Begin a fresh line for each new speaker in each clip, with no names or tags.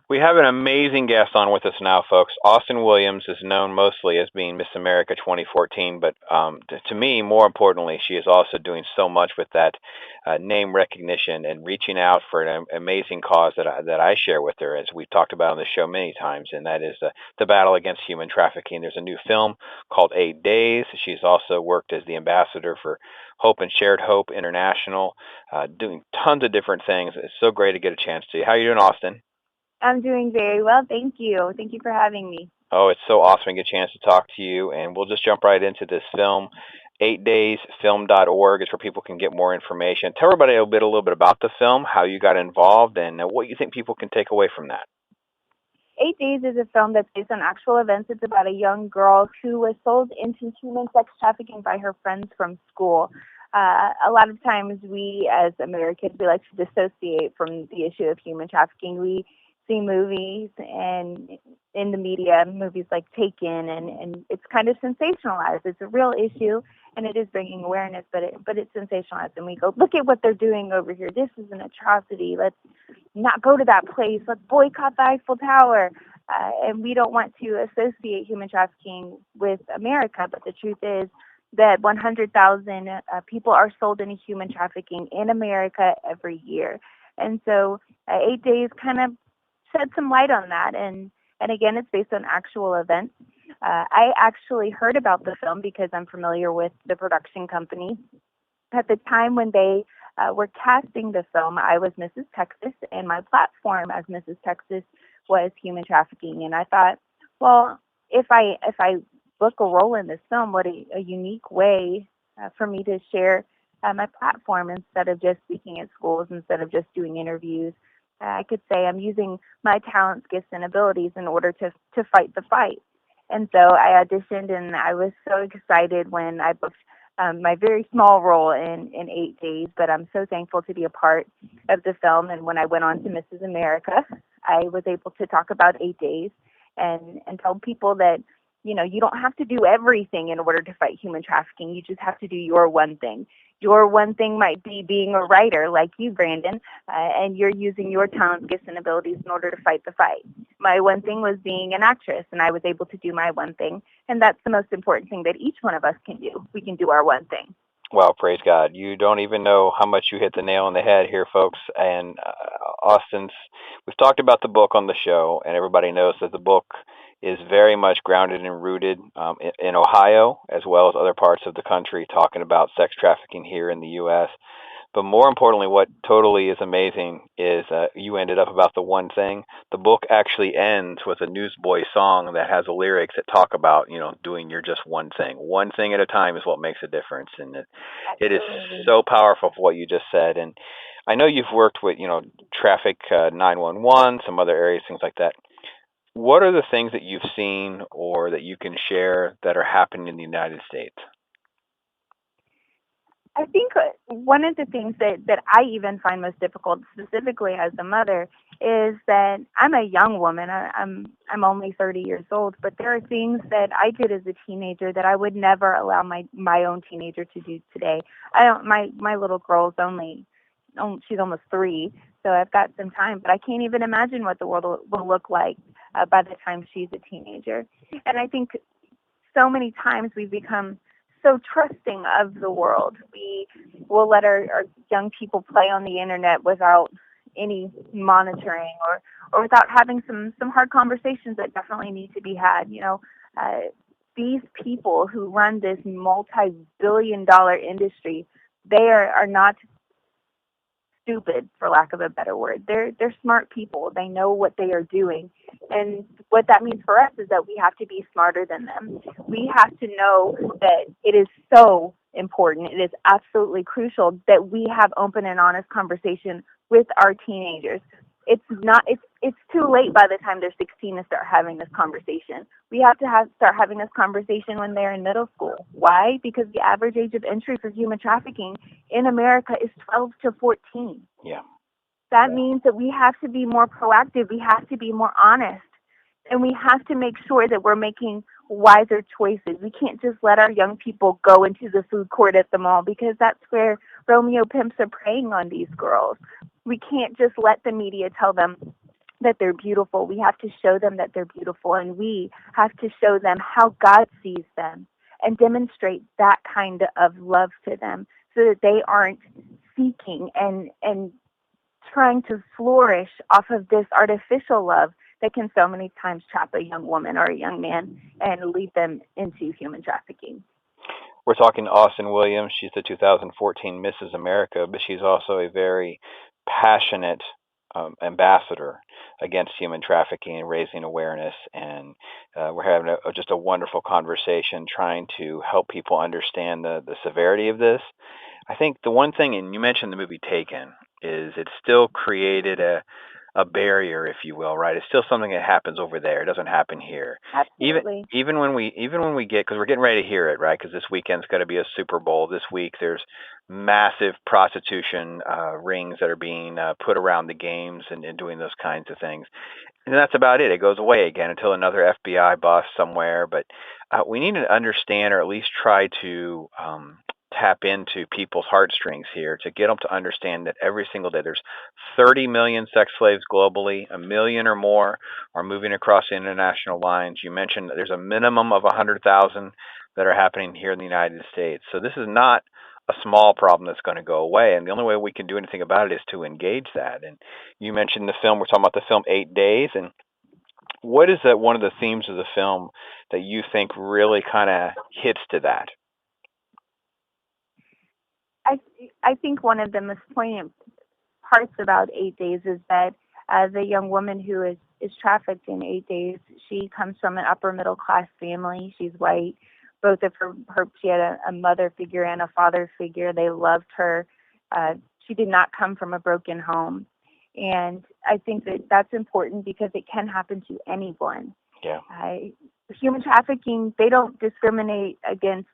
We have an amazing guest on with us now, folks. Austen Williams is known mostly as being Miss America 2014, but to me, more importantly, she is also doing so much with that name recognition and reaching out for an amazing cause that I share with her, as we've talked about on the show many times, and that is the battle against human trafficking. There's a new film called 8 Days. She's also worked as the ambassador for Hope and Shared Hope International, doing tons of different things. It's so great to get a chance to. How are you doing, Austen?
I'm doing very well, thank you. Thank you for having me.
Oh, it's so awesome to get a chance to talk to you, and we'll just jump right into this film. 8daysfilm.org is where people can get more information. Tell everybody a little bit about the film, how you got involved, and what you think people can take away from that.
8 Days is a film that's based on actual events. It's about a young girl who was sold into human sex trafficking by her friends from school. A lot of times we, as Americans, we like to dissociate from the issue of human trafficking. We see movies and in the media, movies like Taken, and it's kind of sensationalized. It's a real issue, and it is bringing awareness, but it's sensationalized. And we go, look at what they're doing over here. This is an atrocity. Let's not go to that place. Let's boycott the Eiffel Tower. And we don't want to associate human trafficking with America, but the truth is that 100,000 people are sold into human trafficking in America every year. And so 8 Days kind of shed some light on that. And again, it's based on actual events. I actually heard about the film because I'm familiar with the production company. At the time when they were casting the film, I was Mrs. Texas, and my platform as Mrs. Texas was human trafficking. And I thought, well, if I book a role in this film, what a unique way for me to share my platform instead of just speaking at schools, instead of just doing interviews. I could say I'm using my talents, gifts, and abilities in order to fight the fight. And so I auditioned, and I was so excited when I booked my very small role in 8 Days, but I'm so thankful to be a part of the film. And when I went on to Mrs. America, I was able to talk about 8 Days and tell people that, you know, you don't have to do everything in order to fight human trafficking. You just have to do your one thing. Your one thing might be being a writer like you, Brandon, and you're using your talents, gifts, and abilities in order to fight the fight. My one thing was being an actress, and I was able to do my one thing, and that's the most important thing that each one of us can do. We can do our one thing.
Well, praise God. You don't even know how much you hit the nail on the head here, folks. And we've talked about the book on the show, and everybody knows that the book is very much grounded and rooted in Ohio, as well as other parts of the country, talking about sex trafficking here in the U.S. But more importantly, what totally is amazing is you ended up about the one thing. The book actually ends with a Newsboy song that has the lyrics that talk about, you know, doing your just one thing. One thing at a time is what makes a difference. And it is so powerful for what you just said. And I know you've worked with, you know, Traffic 911, some other areas, things like that. What are the things that you've seen or that you can share that are happening in the United States?
I think one of the things that I even find most difficult, specifically as a mother, is that I'm a young woman. I'm only 30 years old, but there are things that I did as a teenager that I would never allow my own teenager to do today. I don't. My little girl's she's almost 3, so I've got some time, but I can't even imagine what the world will look like by the time she's a teenager. And I think so many times we've become so trusting of the world. We will let our young people play on the internet without any monitoring or without having some hard conversations that definitely need to be had. You know, these people who run this multi-billion-dollar industry, they are not stupid, for lack of a better word. They're smart people. They know what they are doing. And what that means for us is that we have to be smarter than them. We have to know that it is so important. It is absolutely crucial that we have open and honest conversation with our teenagers. It's too late by the time they're 16 to start having this conversation. We have to start having this conversation when they're in middle school. Why? Because the average age of entry for human trafficking in America is 12 to 14.
Yeah.
That means that we have to be more proactive. We have to be more honest. And we have to make sure that we're making wiser choices. We can't just let our young people go into the food court at the mall because that's where Romeo pimps are preying on these girls. We can't just let the media tell them that they're beautiful. We have to show them that they're beautiful, and we have to show them how God sees them and demonstrate that kind of love to them so that they aren't seeking and trying to flourish off of this artificial love that can so many times trap a young woman or a young man and lead them into human trafficking.
We're talking to Austen Williams. She's the 2014 Mrs. America, but she's also a very passionate ambassador against human trafficking and raising awareness. And we're having just a wonderful conversation trying to help people understand the severity of this. I think the one thing, and you mentioned the movie Taken, is it still created a barrier, if you will, right? It's still something that happens over there. It doesn't happen here.
Absolutely.
Even when we get, because we're getting ready to hear it, right? Because this weekend's going to be a Super Bowl. This week there's massive prostitution rings that are being put around the games and doing those kinds of things. And that's about it. It goes away again until another FBI bust somewhere. But we need to understand, or at least try to tap into people's heartstrings here to get them to understand that every single day there's 30 million sex slaves globally, a million or more are moving across international lines. You mentioned that there's a minimum of 100,000 that are happening here in the United States. So this is not a small problem that's going to go away, and the only way we can do anything about it is to engage that. And you mentioned the film, we're talking about the film 8 Days, and what is one of the themes of the film that you think really kind of hits to that?
I think one of the most poignant parts about 8 Days is that the young woman who is trafficked in 8 Days, she comes from an upper middle class family. She's white. Both of her she had a mother figure and a father figure. They loved her. She did not come from a broken home. And I think that that's important because it can happen to anyone.
Yeah.
Human trafficking, they don't discriminate against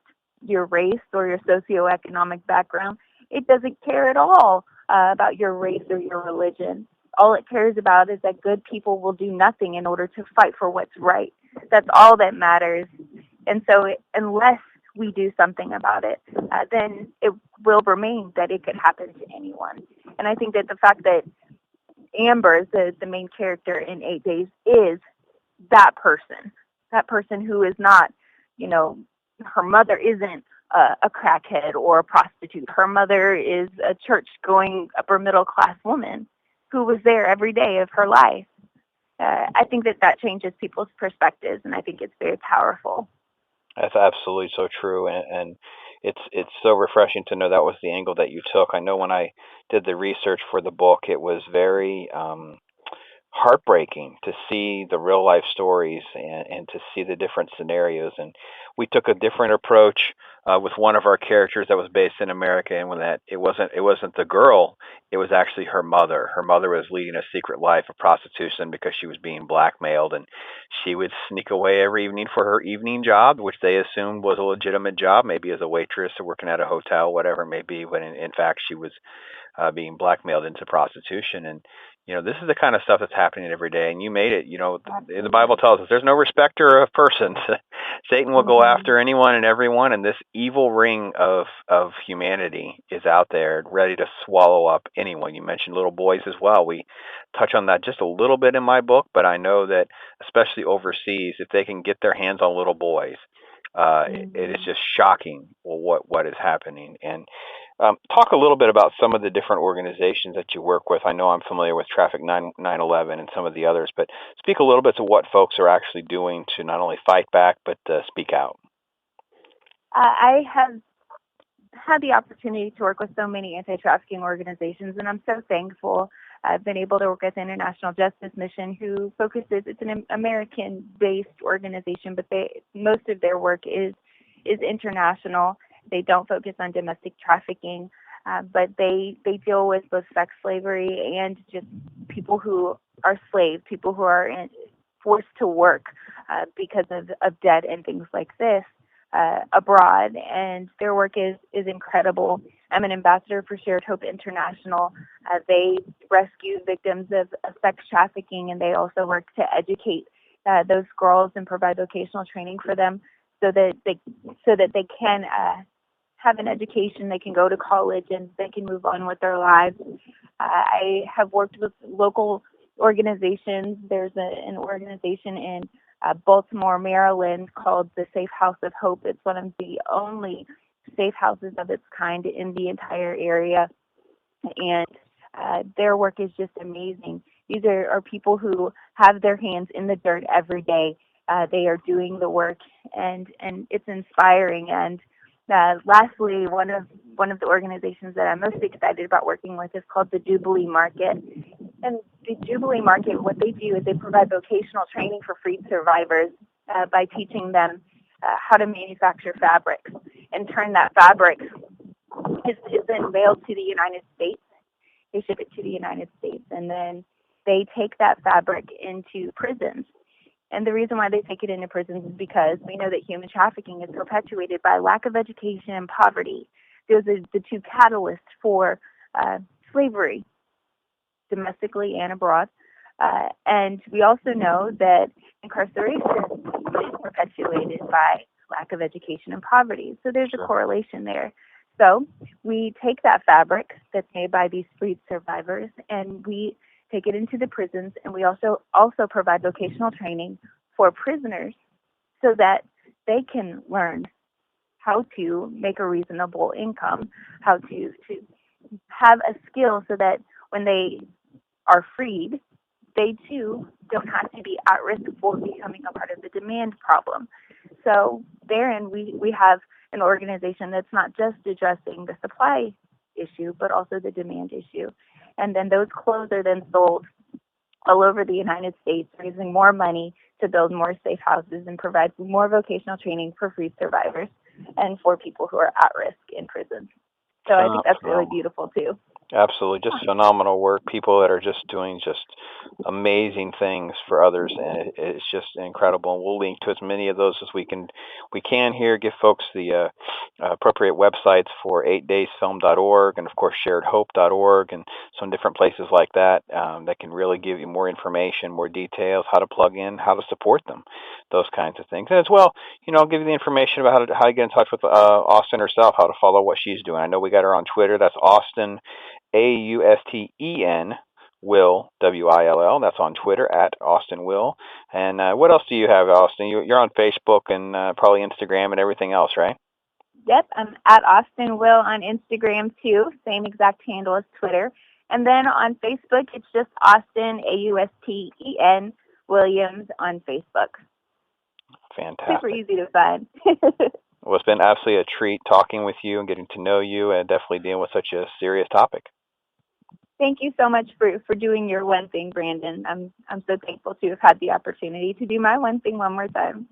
your race or your socioeconomic background. It doesn't care at all about your race or your religion. All it cares about is that good people will do nothing in order to fight for what's right. That's all that matters. And so unless we do something about it, then it will remain that it could happen to anyone. And I think that the fact that Amber, the main character in 8 Days, is that person who is not, her mother isn't a crackhead or a prostitute. Her mother is a church-going upper middle class woman who was there every day of her life. I think that changes people's perspectives, and I think it's very powerful.
That's absolutely so true, and it's so refreshing to know that was the angle that you took. I know when I did the research for the book, it was very heartbreaking to see the real life stories and to see the different scenarios. And we took a different approach with one of our characters that was based in America, and when that it wasn't the girl, it was actually her mother. Her mother was leading a secret life of prostitution because she was being blackmailed, and she would sneak away every evening for her evening job, which they assumed was a legitimate job, maybe as a waitress or working at a hotel, whatever it may be, when in fact she was being blackmailed into prostitution. And this is the kind of stuff that's happening every day. And you made it. The Bible tells us there's no respecter of persons. Satan will go after anyone and everyone, and this evil ring of humanity is out there ready to swallow up anyone. You mentioned little boys as well. We touch on that just a little bit in my book, but I know that especially overseas, if they can get their hands on little boys, it is just shocking what is happening. And talk a little bit about some of the different organizations that you work with. I know I'm familiar with Traffic 9/11 and some of the others, but speak a little bit to what folks are actually doing to not only fight back, but speak out.
I have had the opportunity to work with so many anti-trafficking organizations, and I'm so thankful. I've been able to work with International Justice Mission, who focuses, it's an American-based organization, but most of their work is international. They don't focus on domestic trafficking, but they deal with both sex slavery and just people who are slaves, people who are forced to work because of debt and things like this abroad. And their work is incredible. I'm an ambassador for Shared Hope International. They rescue victims of sex trafficking, and they also work to educate those girls and provide vocational training for them so that they can have an education, they can go to college, and they can move on with their lives. I have worked with local organizations. There's an organization in Baltimore, Maryland called the Safe House of Hope. It's one of the only safe houses of its kind in the entire area, and their work is just amazing. These are people who have their hands in the dirt every day. They are doing the work, and it's inspiring. And lastly, one of the organizations that I'm most excited about working with is called the Jubilee Market. And the Jubilee Market, what they do is they provide vocational training for freed survivors by teaching them how to manufacture fabrics, and turn that fabric is then mailed to the United States. They ship it to the United States, and then they take that fabric into prisons. And the reason why they take it into prisons is because we know that human trafficking is perpetuated by lack of education and poverty. Those are the two catalysts for slavery, domestically and abroad. And we also know that incarceration is perpetuated by lack of education and poverty. So there's a correlation there. So we take that fabric that's made by these freed survivors, and we take it into the prisons, and we also provide vocational training for prisoners so that they can learn how to make a reasonable income, how to have a skill so that when they are freed, they too don't have to be at risk for becoming a part of the demand problem. So therein we have an organization that's not just addressing the supply issue, but also the demand issue. And then those clothes are then sold all over the United States, raising more money to build more safe houses and provide more vocational training for freed survivors and for people who are at risk in prison. So I think that's really beautiful too.
Absolutely, just phenomenal work. People that are just doing just amazing things for others, and it's just incredible. And we'll link to as many of those as we can here. Give folks the appropriate websites for 8daysfilm.org and of course sharedhope.org and some different places like that that can really give you more information, more details, how to plug in, how to support them, those kinds of things. And as well, I'll give you the information about how to get in touch with Austen herself, how to follow what she's doing. I know we got her on Twitter. That's Austen, Austen Will, Will. That's on Twitter at Austen Will. And what else do you have, Austen? You're on Facebook and probably Instagram and everything else, right?
Yep, I'm at Austen Will on Instagram too, same exact handle as Twitter. And then on Facebook, it's just Austen, Austen Williams on Facebook.
Fantastic.
Super easy to find.
Well, it's been absolutely a treat talking with you and getting to know you and definitely dealing with such a serious topic.
Thank you so much for doing your one thing, Brandon. I'm so thankful to have had the opportunity to do my one thing one more time.